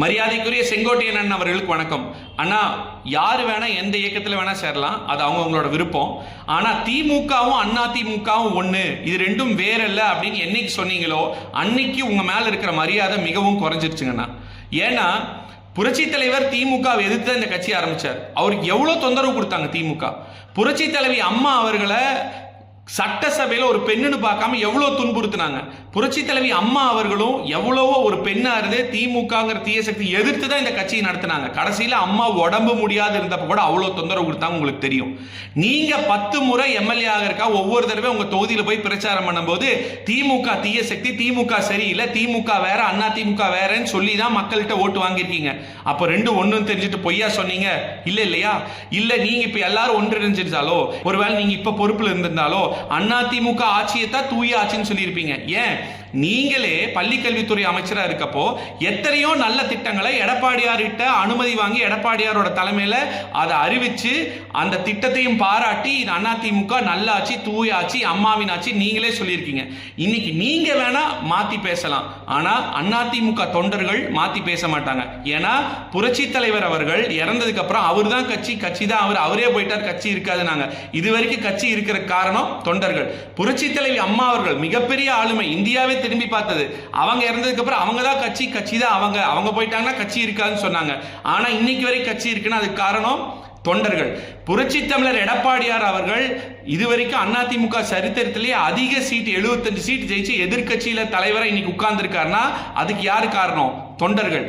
மரியாதைக்குரிய செங்கோட்டையன் அண்ணன் அவர்களுக்கு வணக்கம். அண்ணா, யாரு வேணா எந்த இயக்கத்தில் வேணா சேரலாம், அது அவங்களோட விருப்பம். ஆனா திமுகவும் அண்ணா திமுகவும் ஒண்ணு, இது ரெண்டும் வேற இல்ல அப்படின்னு என்னைக்கு சொன்னீங்களோ அன்னைக்கு உங்க மேல இருக்கிற மரியாதை மிகவும் குறைஞ்சிருச்சுங்கண்ணா. ஏன்னா புரட்சி தலைவர் திமுக எதிர்த்து இந்த கட்சி ஆரம்பிச்சார். அவருக்கு எவ்வளவு தொந்தரவு கொடுத்தாங்க திமுக. புரட்சி தலைவி அம்மா அவர்களை சட்டசபையில் ஒரு பெண்ணுன்னு பார்க்காம எவ்வளவு துன்புறுத்தினாங்க. புரட்சி தலைவி அம்மா அவர்களும் எவ்வளவோ ஒரு பெண்ணா இருந்து திமுகங்கிற தீய சக்தி எதிர்த்து தான் இந்த கட்சியை நடத்தினாங்க. கடைசியில் அம்மா உடம்பு முடியாது இருந்தப்ப கூட அவ்வளவு தொந்தரவு கொடுத்தாங்க. உங்களுக்கு தெரியும். நீங்க 10 முறை எம்எல்ஏ ஆக இருக்கா, ஒவ்வொரு தடவை உங்க தொகுதியில போய் பிரச்சாரம் பண்ணும்போது திமுக தீய சக்தி, திமுக சரியில்லை, திமுக வேற, அண்ணா திமுக வேறன்னு சொல்லி தான் மக்கள்கிட்ட ஓட்டு வாங்கியிருக்கீங்க. அப்ப ரெண்டும் ஒண்ணுன்னு தெரிஞ்சுட்டு பொய்யா சொன்னீங்க இல்ல இல்லையா? இல்ல நீங்க இப்ப எல்லாரும் ஒன்றிணைஞ்சிருந்தாலோ, ஒருவேளை நீங்க இப்ப பொறுப்புல இருந்திருந்தாலோ அதிமுக ஆட்சியை தான் தூய ஆட்சின்னு சொல்லியிருப்பீங்க. ஏன் நீங்களே பள்ளிக்கல்வித்துறை அமைச்சரா இருக்கப்போ எத்தனையோ நல்ல திட்டங்களை எடப்பாடியார்கிட்ட அனுமதி வாங்கி எடப்பாடியாரோட தலைமையில அதை அறிவிச்சு அந்த திட்டத்தையும் பாராட்டி இது அதிமுக நல்ல ஆட்சி, தூய ஆட்சி, அம்மாவின் ஆட்சி நீங்களே சொல்லியிருக்கீங்க. இன்னைக்கு நீங்க வேணா மாத்தி பேசலாம், ஆனா அதிமுக தொண்டர்கள் மாத்தி பேச மாட்டாங்க. ஏன்னா புரட்சி தலைவர் அவர்கள் இறந்ததுக்கு அப்புறம் அவர் தான் கட்சி தான் அவரே போயிட்டார், கட்சி இருக்காது. நாங்க இதுவரைக்கும் கட்சி இருக்கிற காரணம் தொண்டர்கள். புரட்சி தலைவி அம்மா அவர்கள் மிகப்பெரிய ஆளுமை, இந்தியாவே திரும்பி பார்த்தது. அவங்க இறந்ததுக்கு அப்புறம் அவங்க தான் கட்சி தான் அவங்க போயிட்டாங்கன்னா கட்சி இருக்காதுன்னு சொன்னாங்க. ஆனா இன்னைக்கு வரை கட்சி இருக்குன்னா அதுக்கு காரணம் தொண்டர்கள். புரட்சி தமிழர் எடப்பாடியார் அவர்கள் இதுவரைக்கும் அதிமுக சரித்திரத்திலேயே அதிக சீட் 75 சீட் ஜெயிச்சு எதிர்கட்சியில தலைவரை இன்னைக்கு உட்கார்ந்து இருக்காருன்னா அதுக்கு யாரு காரணம்? தொண்டர்கள்.